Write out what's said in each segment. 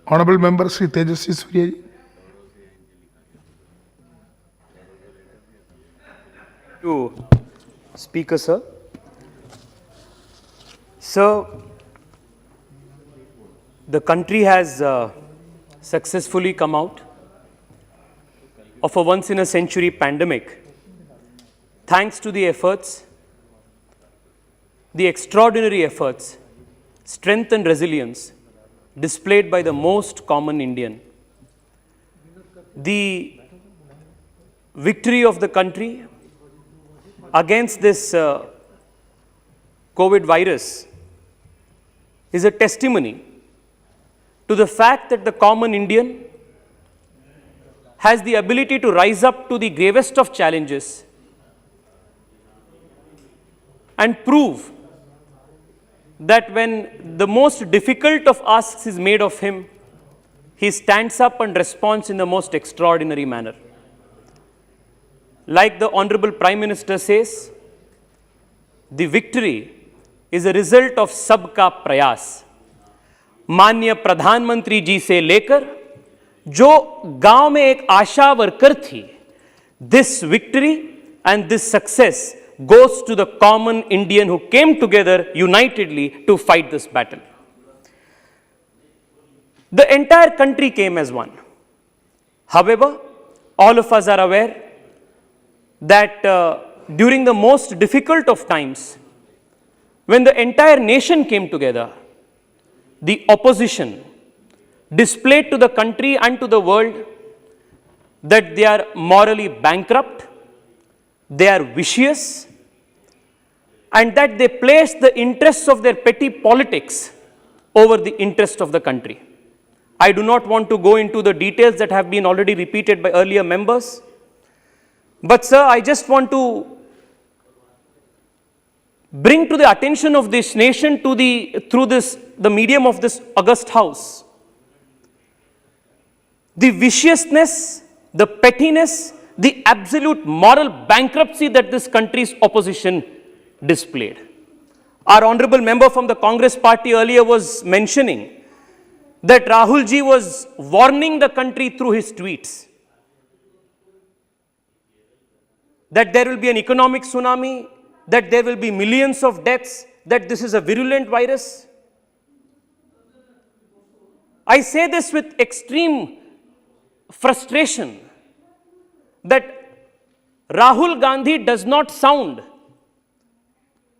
Honorable Member Sri Tejasvi Surya ji. To Speaker, sir. Sir, the country has successfully come out of a once-in-a-century pandemic thanks to the efforts, the extraordinary efforts, strength and resilience displayed by the most common Indian. The victory of the country against this COVID virus is a testimony to the fact that the common Indian has the ability to rise up to the gravest of challenges and prove that when the most difficult of asks is made of him, he stands up and responds in the most extraordinary manner. Like the Honorable Prime Minister says, the victory is a result of सबका प्रयास. माननीय प्रधानमंत्री जी से लेकर जो गांव में एक आशा वर्कर थी, this victory and this success goes to the common Indian who came together unitedly to fight this battle. The entire country came as one. However, all of us are aware that during the most difficult of times, when the entire nation came together, the opposition displayed to the country and to the world that they are morally bankrupt, they are vicious, and that they place the interests of their petty politics over the interest of the country. I do not want to go into the details that have been already repeated by earlier members. But sir, I just want to bring to the attention of this nation through the medium of this august house, the viciousness, the pettiness, the absolute moral bankruptcy that this country's opposition displayed. Our honorable member from the Congress party earlier was mentioning that Rahul ji was warning the country through his tweets that there will be an economic tsunami, that there will be millions of deaths, that this is a virulent virus. I say this with extreme frustration that Rahul Gandhi does not sound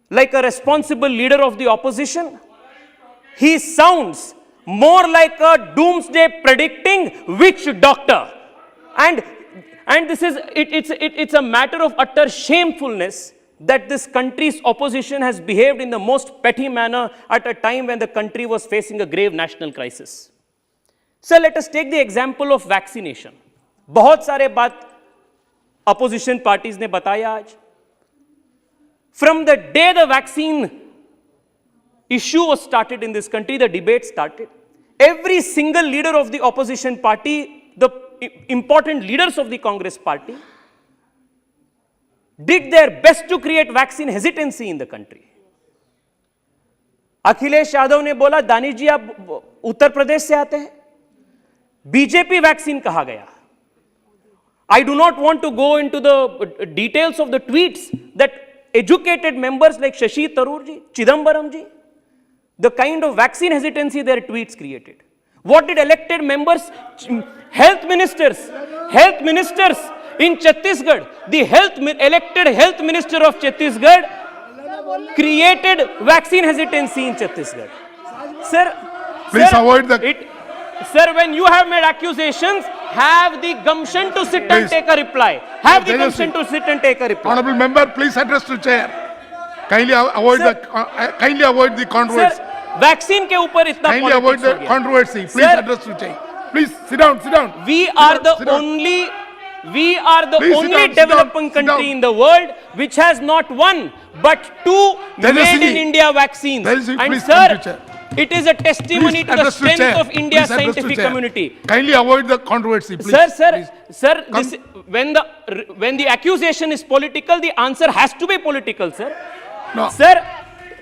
like a responsible leader of the opposition. He sounds more like a doomsday predicting witch doctor. And this is, it's a matter of utter shamefulness that this country's opposition has behaved in the most petty manner at a time when the country was facing a grave national crisis. So let us take the example of vaccination. बहुत सारे बात opposition parties ने बताया आज. From the day the vaccine issue was started in this country, the debate started. Every single leader of the opposition party, the important leaders of the Congress party, did their best to create vaccine hesitancy in the country. Akhilesh Yadav ने बोला, दानिश जी आप उत्तर प्रदेश से आते हैं, BJP vaccine कहा गया. I do not want to go into the details of the tweets that educated members like Shashi Tharoor ji, Chidambaram ji, the kind of vaccine hesitancy their tweets created. What did elected members, health ministers in Chhattisgarh, the elected health minister of Chhattisgarh created vaccine hesitancy in Chhattisgarh. Sir, Please avoid the... Sir, when you have made accusations, have the gumption to sit and take a reply. Have the gumption to sit and take a reply. Honorable member, please address to chair. Kindly avoid the controversy. Sir, vaccine के ऊपर इतना Kindly avoid the controversy. Please address to chair. Please sit down. We are the only developing country in the world which has not one but two made in India vaccines. And sir, it is a testimony to the strength of India's scientific community. Kindly avoid the controversy, please. Sir, when the accusation is political, the answer has to be political, sir. No. Sir.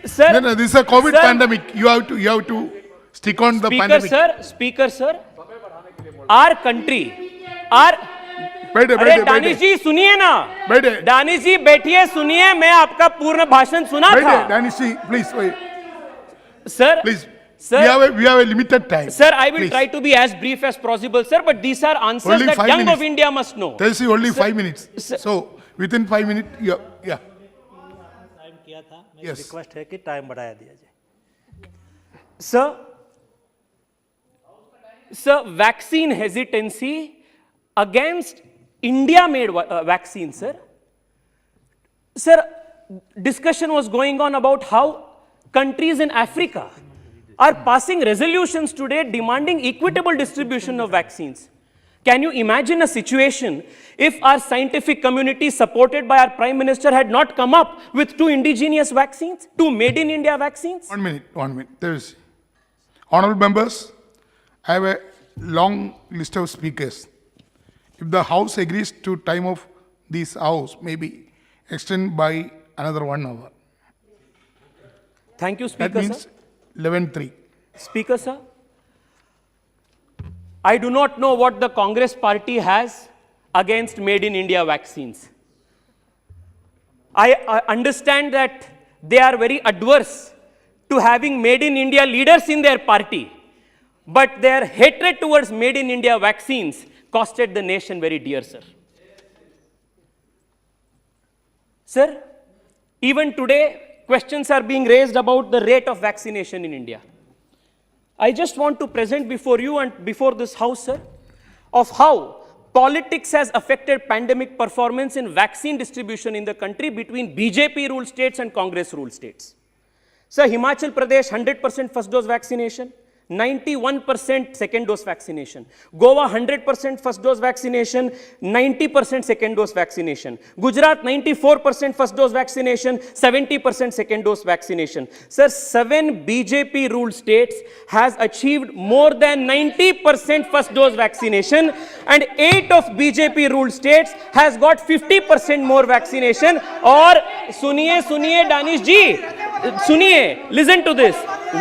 No, this is a COVID pandemic. You have to stick on the Speaker pandemic. sir, Speaker sir, our country, our बैठे अरे बैठे दानिश बैठे जी सुनिए ना, बैठे दानिश जी बैठिए, सुनिए, मैं आपका पूर्ण भाषण सुना बैठे था. Danish ji please wait Sir, please Sir, we have a limited time. sir, I will Please. try to be as brief as possible, sir, but these are answers Only that 5 young minutes. of India must know. There is only 5 minutes. Sir- So within 5 minutes, yeah. Time किया था, मेरी Yes. Request है कि time बढ़ाया दिया जाए. Sir, vaccine hesitancy against India-made vaccine, sir. Sir, discussion was going on about how countries in Africa are passing resolutions today demanding equitable distribution of vaccines. Can you imagine a situation if our scientific community, supported by our Prime Minister, had not come up with 2 indigenous vaccines, 2 made in India vaccines? 1 minute, 1 minute. There is. Honorable members, I have a long list of speakers. If the House agrees to time of this House, maybe extend by another 1 hour. Thank you, That Speaker, means sir. 11:03. Speaker, sir, I do not know what the Congress party has against made in India vaccines. I understand that they are very adverse to having made in India leaders in their party, but their hatred towards made in India vaccines costed the nation very dear, sir. Sir, even today, questions are being raised about the rate of vaccination in India. I just want to present before you and before this House, sir, of how politics has affected pandemic performance in vaccine distribution in the country between BJP ruled states and Congress ruled states. Sir, Himachal Pradesh, 100% first dose vaccination, 91% second dose vaccination. Goa, 100% first dose vaccination, 90% second dose vaccination. Gujarat, 94% first dose vaccination, 70% second dose vaccination. Sir, 7 BJP ruled states has achieved more than 90% first dose vaccination, and 8 of BJP ruled states has got 50% more vaccination. Or suniye Danish ji, suniye, listen to this.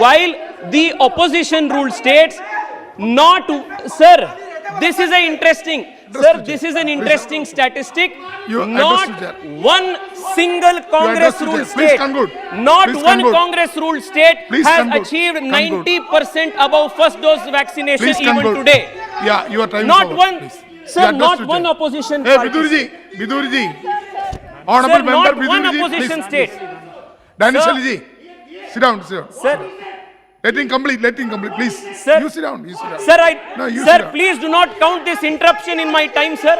While the opposition ruled states not, sir, this is an interesting, sir, this is an interesting statistic. You Not understood, sir. one single Congress understood, ruled sir. Please state, conclude. not Please one conclude. Congress ruled state Please has conclude. achieved Conclude. 90% above first dose vaccination Please even conclude. today. Yeah, your time Not is over. one, Please. sir, You not understood, one sir. opposition Hey, party. Biduri ji. Honorable Sir, member not Biduri one ji, opposition please. state. Danish Sir. Ali ji, sit down, sir. Sir, Let him complete, please. Sir. You sit down, you sit down. sir, No, you sit sir, down. please do not count this interruption in my time, sir.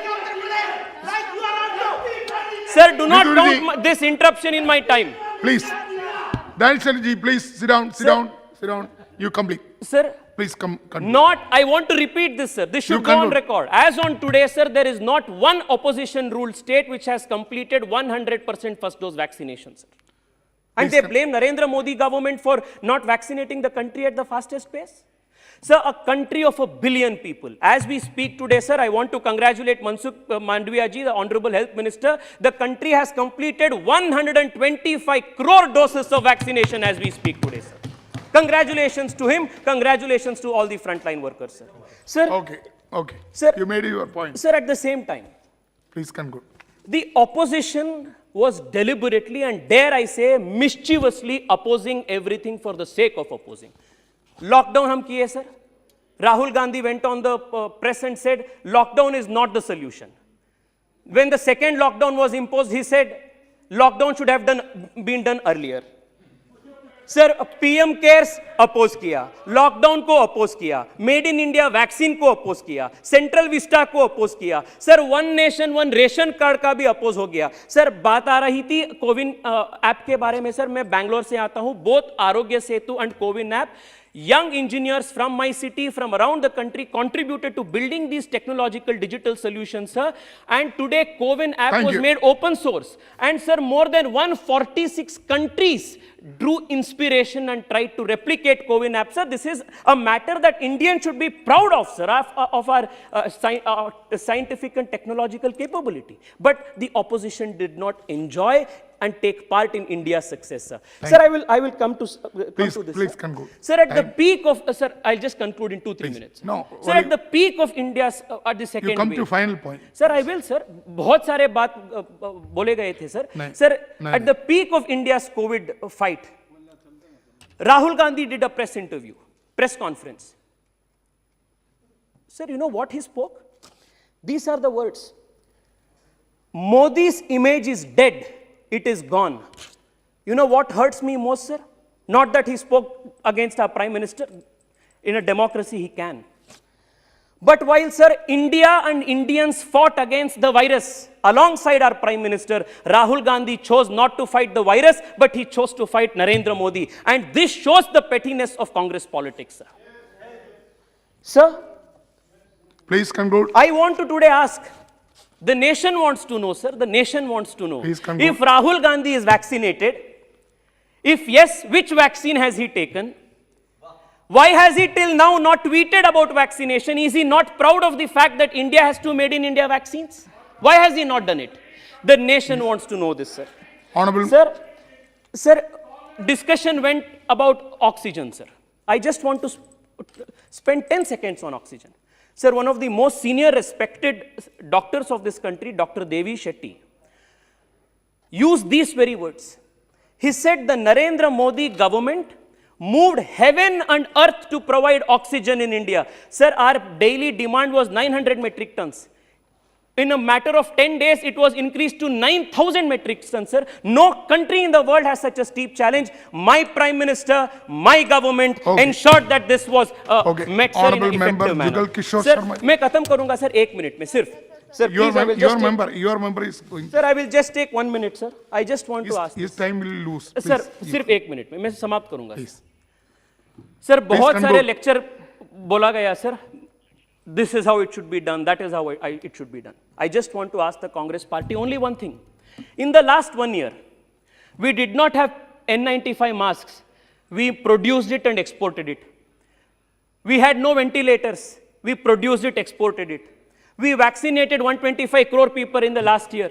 Sir, do not Biduri count ji. this interruption in my time. Please. Danish Ali ji, please sit down, sit down. You complete. Sir, Please come. Continue. not, I want to repeat this, sir. This You should go on conclude. record. As on today, sir, there is not one opposition ruled state which has completed 100% first dose vaccination, sir. And Please they blame Narendra Modi government for not vaccinating the country at the fastest pace. Sir, a country of 1 billion people. As we speak today, sir, I want to congratulate Mansukh Mandavia ji, the Honorable Health Minister. The country has completed 125 crore doses of vaccination as we speak today, sir. Congratulations to him. Congratulations to all the frontline workers, sir. Sir, Okay. Sir. You made your point. sir, at the same time, Please conclude. the opposition was deliberately and, dare I say, mischievously opposing everything for the sake of opposing. Lockdown hum kiye, sir. Rahul Gandhi went on the press and said, lockdown is not the solution. When the second lockdown was imposed, he said, lockdown should have been done earlier. Sir PM cares oppose किया, lockdown को oppose किया, made in India vaccine को oppose किया, central vista को oppose किया, sir one nation one ration card का भी oppose हो गया. सर बात आ रही थी कोविन ऐप के बारे में. सर मैं बैंगलोर से आता हूं. Both Aarogya Setu and CoWIN app, young engineers from my city, from around the country, contributed to building these technological digital solutions, sir. And today, CoWIN app Thank was you. made open source. And sir, more than 146 countries drew inspiration and tried to replicate CoWIN app, sir. This is a matter that Indians should be proud of, sir, of our scientific and technological capability. But the opposition did not enjoy and take part in India's success, sir. Sir, I will come to Please, to this. please sir. conclude. Sir, at the peak of sir, I'll just conclude in 2-3 minutes. Sir. No, Sir, only- at the peak of India's at the second You come wave. to final point. Sir, I will, sir. बहुत सारे बात बोले गए थे, sir. नहीं, Sir, नहीं, at the peak of India's COVID fight, Rahul Gandhi did a press interview, press conference. Sir, you know what he spoke? These are the words. Modi's image is dead. It is gone. You know what hurts me most, sir? Not that he spoke against our Prime Minister. In a democracy, he can. But while, sir, India and Indians fought against the virus alongside our Prime Minister, Rahul Gandhi chose not to fight the virus, but he chose to fight Narendra Modi. And this shows the pettiness of Congress politics, sir. Sir, Please conclude. I want to today ask, the nation wants to know, sir, the nation wants to know, Please conclude. if Rahul Gandhi is vaccinated, if yes, which vaccine has he taken? Why has he till now not tweeted about vaccination? Is he not proud of the fact that India has 2 made in India vaccines? Why has he not done it? The nation wants to know this, sir. Honorable, Sir, discussion went about oxygen, sir. I just want to spend 10 seconds on oxygen. Sir, one of the most senior respected doctors of this country, Dr. Devi Shetty, used these very words. He said the Narendra Modi government moved heaven and earth to provide oxygen in India. Sir, our daily demand was 900 metric tons. In a matter of 10 days, it was increased to 9,000 metric tons, sir. No country in the world has such a steep challenge. My Prime Minister, my government ensured that this was met, sir, in Honorable an member effective manner. Jugal Kishore Sir, Sharma. मैं खत्म करूंगा, sir, 1 minute में सिर्फ. Sir, please, I will just take, your member is going. sir, I will just take 1 minute, sir. I just want to ask. His time will lose. Sir Please, सिर्फ 1 minute में मैं समाप्त करूंगा. Please. Sir बहुत सारे conclude. Lecture बोला गया sir. This is how it should be done. That is how it should be done. I just want to ask the Congress party only one thing. In the last 1 year, we did not have N95 masks. We produced it and exported it. We had no ventilators. We produced it, exported it. We vaccinated 125 crore people in the last year.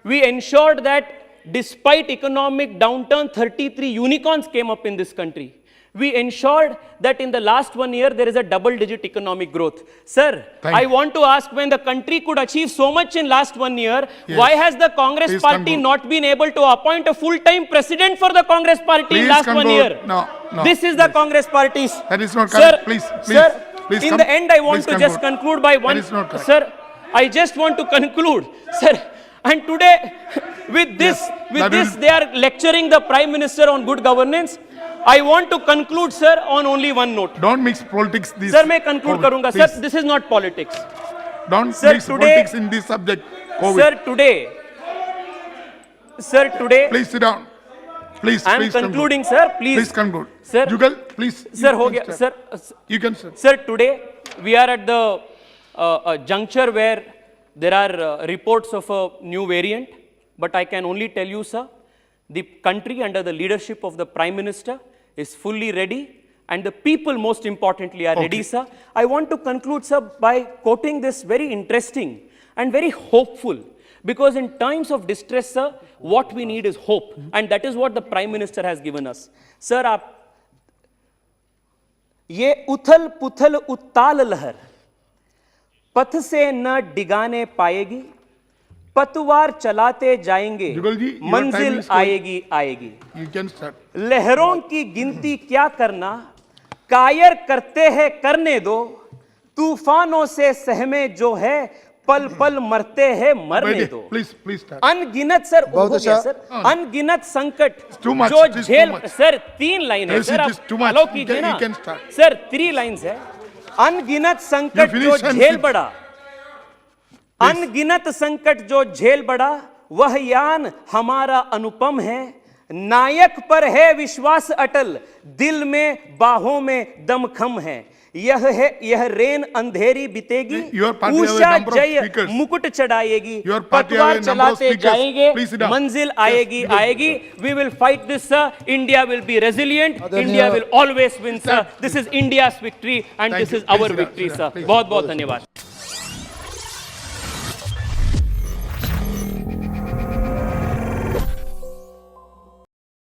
We ensured that despite economic downturn, 33 unicorns came up in this country. We ensured that in the last 1 year, there is a double-digit economic growth. Sir, I want to ask, when the country could achieve so much in last 1 year, why has the Congress Please party conclude. not been able to appoint a full-time president for the Congress party in Please last 1 conclude. year? No. This is the Congress party's. That is not Sir, correct. Please, sir, please in come- the end, I want please to just conclude by one. That is not correct. Sir, I just want to conclude, sir. And today, with this, that will- they are lecturing the Prime Minister on good governance. I want to conclude, sir, on only one note. Don't mix politics. This Sir, मैं conclude COVID. करूंगा. Please. Sir, this is not politics. Don't Sir, mix today- politics in this subject. COVID. Sir, today, Please sit down. Please, I am please concluding, conclude. sir. Please, Please conclude. Sir. Jugal, please. sir, you हो can गया, start. sir. You can start. Sir, today we are at the juncture where there are reports of a new variant, but I can only tell you, sir, the country under the leadership of the Prime Minister is fully ready, and the people, most importantly, are ready, sir. I want to conclude, sir, by quoting this very interesting and very hopeful, because in times of distress, sir, what we need is hope, and that is what the Prime Minister has given us. Sir, ये उथल पुथल उत्ताल लहर पथ से न डिगाने पाएगी, पतवार चलाते जाएंगे, जुगल जी, your time मंजिल is going. आएगी आएगी. You can start. लहरों की गिनती क्या करना, कायर करते हैं करने दो, तूफानों से सहमे जो है, पल पल मरते हैं मरने दो. Please, please start. अनगिनत सर बहुत हो गया अच्छा। सर, अनगिनत संकट too much, जो it is too झेल much. सर 3 लाइन है Yes, सर, it is आप too much. अलाउ You कीजिए can- ना you can start. Sir 3 lines है. अनगिनत संकट You जो finish and झेल sit. पड़ा, अनगिनत संकट जो झेल पड़ा, वह यान हमारा अनुपम है, नायक पर है विश्वास अटल, दिल में बाहों में दमखम है. यह रेन अंधेरी बीतेगी, Your party have a उषा number of जय speakers. मुकुट चढ़ाएगी, Your party have a पतवार number of चलाते speakers. जाएंगे, Please sit down. मंजिल आएगी आएगी. We will fight this, sir. India will be resilient. आदरणीय- India will always win, sir. This is India's victory and Thank this you. is our Please sit down, victory, sit sir. down, please. बहुत बहुत धन्यवाद.